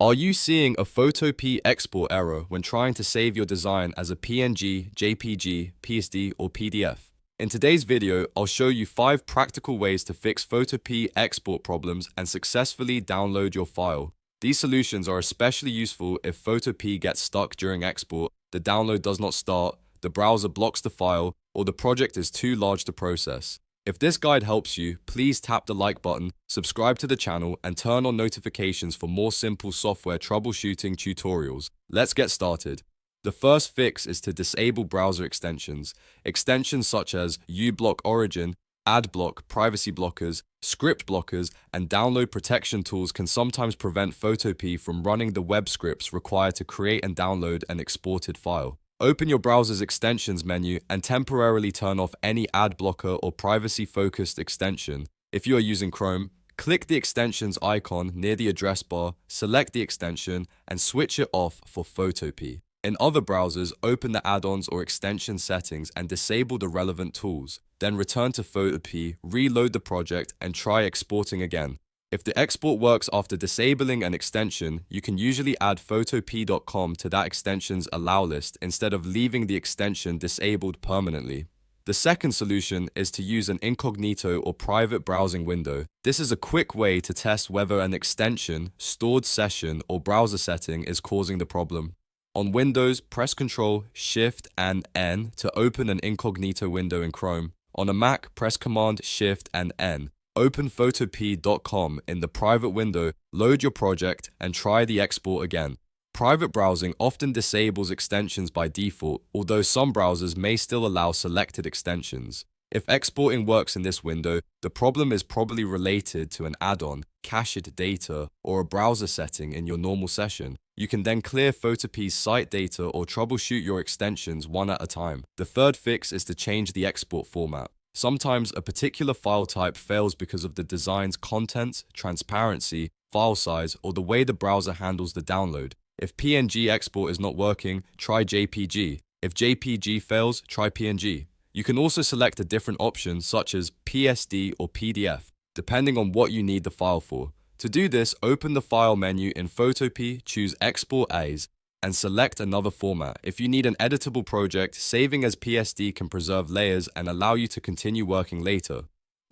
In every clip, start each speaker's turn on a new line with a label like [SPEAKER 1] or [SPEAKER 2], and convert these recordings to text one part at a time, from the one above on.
[SPEAKER 1] Are you seeing a Photopea export error when trying to save your design as a PNG, JPG, PSD, or PDF? In today's video, I'll show you 5 practical ways to fix Photopea export problems and successfully download your file. These solutions are especially useful if Photopea gets stuck during export, the download does not start, the browser blocks the file, or the project is too large to process. If this guide helps you, please tap the like button, subscribe to the channel, and turn on notifications for more simple software troubleshooting tutorials. Let's get started. The first fix is to disable browser extensions. Extensions such as uBlock Origin, AdBlock, privacy blockers, script blockers, and download protection tools can sometimes prevent Photopea from running the web scripts required to create and download an exported file. Open your browser's extensions menu and temporarily turn off any ad blocker or privacy-focused extension. If you are using Chrome, click the extensions icon near the address bar, select the extension, and switch it off for Photopea. In other browsers, open the add-ons or extension settings and disable the relevant tools. Then return to Photopea, reload the project, and try exporting again. If the export works after disabling an extension, you can usually add photopea.com to that extension's allow list instead of leaving the extension disabled permanently. The second solution is to use an incognito or private browsing window. This is a quick way to test whether an extension, stored session, or browser setting is causing the problem. On Windows, press Ctrl, Shift, and N to open an incognito window in Chrome. On a Mac, press Command, Shift, and N. Open photopea.com in the private window, load your project, and try the export again. Private browsing often disables extensions by default, although some browsers may still allow selected extensions. If exporting works in this window, the problem is probably related to an add-on, cached data, or a browser setting in your normal session. You can then clear Photopea's site data or troubleshoot your extensions one at a time. The third fix is to change the export format. Sometimes a particular file type fails because of the design's contents, transparency, file size, or the way the browser handles the download. If PNG export is not working, try JPG. If JPG fails, try PNG. You can also select a different option such as PSD or PDF, depending on what you need the file for. To do this, open the File menu in Photopea, choose Export As, and select another format. If you need an editable project, saving as PSD can preserve layers and allow you to continue working later.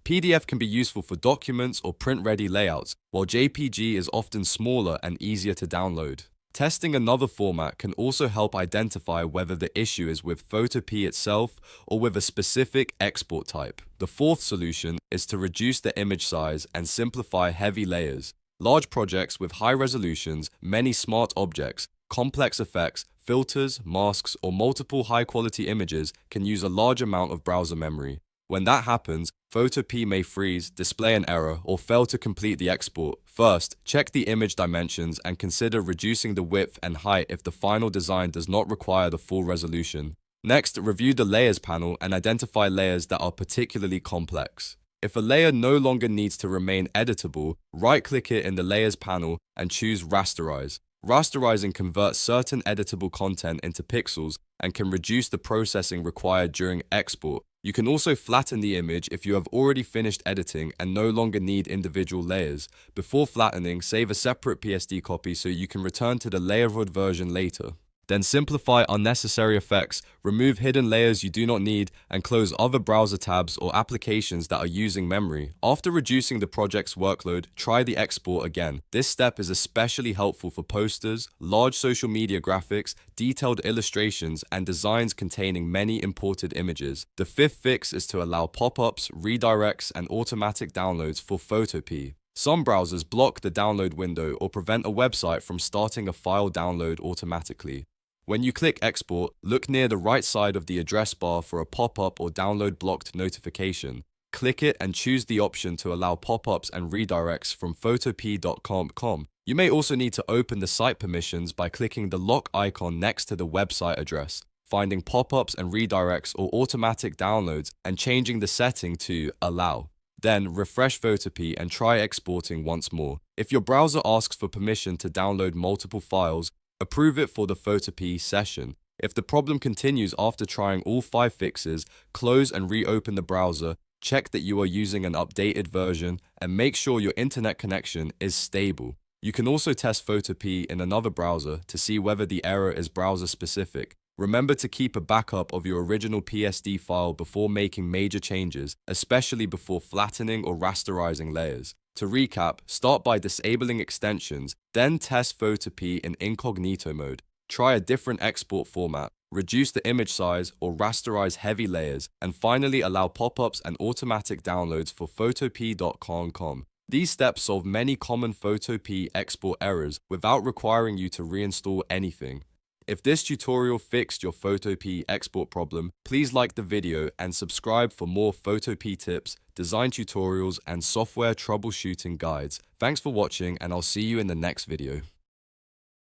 [SPEAKER 1] PDF can be useful for documents or print-ready layouts, while JPG is often smaller and easier to download. Testing another format can also help identify whether the issue is with Photopea itself or with a specific export type. The fourth solution is to reduce the image size and simplify heavy layers. Large projects with high resolutions, many smart objects, complex effects, filters, masks, or multiple high-quality images can use a large amount of browser memory. When that happens, Photopea may freeze, display an error, or fail to complete the export. First, check the image dimensions and consider reducing the width and height if the final design does not require the full resolution. Next, review the Layers panel and identify layers that are particularly complex. If a layer no longer needs to remain editable, right-click it in the Layers panel and choose Rasterize. Rasterizing converts certain editable content into pixels and can reduce the processing required during export. You can also flatten the image if you have already finished editing and no longer need individual layers. Before flattening, save a separate PSD copy so you can return to the layered version later. Then simplify unnecessary effects, remove hidden layers you do not need, and close other browser tabs or applications that are using memory. After reducing the project's workload, try the export again. This step is especially helpful for posters, large social media graphics, detailed illustrations, and designs containing many imported images. The fifth fix is to allow pop-ups, redirects, and automatic downloads for Photopea. Some browsers block the download window or prevent a website from starting a file download automatically. When you click Export, look near the right side of the address bar for a pop-up or download blocked notification. Click it and choose the option to allow pop-ups and redirects from photopea.com. You may also need to open the site permissions by clicking the lock icon next to the website address, finding pop-ups and redirects or automatic downloads and changing the setting to Allow. Then refresh Photopea and try exporting once more. If your browser asks for permission to download multiple files, approve it for the Photopea session. If the problem continues after trying all 5 fixes, close and reopen the browser, check that you are using an updated version, and make sure your internet connection is stable. You can also test Photopea in another browser to see whether the error is browser-specific. Remember to keep a backup of your original PSD file before making major changes, especially before flattening or rasterizing layers. To recap, start by disabling extensions, then test Photopea in Incognito Mode. Try a different export format, reduce the image size or rasterize heavy layers, and finally allow pop-ups and automatic downloads for photopea.com. These steps solve many common Photopea export errors without requiring you to reinstall anything. If this tutorial fixed your Photopea export problem, please like the video and subscribe for more Photopea tips, design tutorials, and software troubleshooting guides. Thanks for watching, and I'll see you in the next video.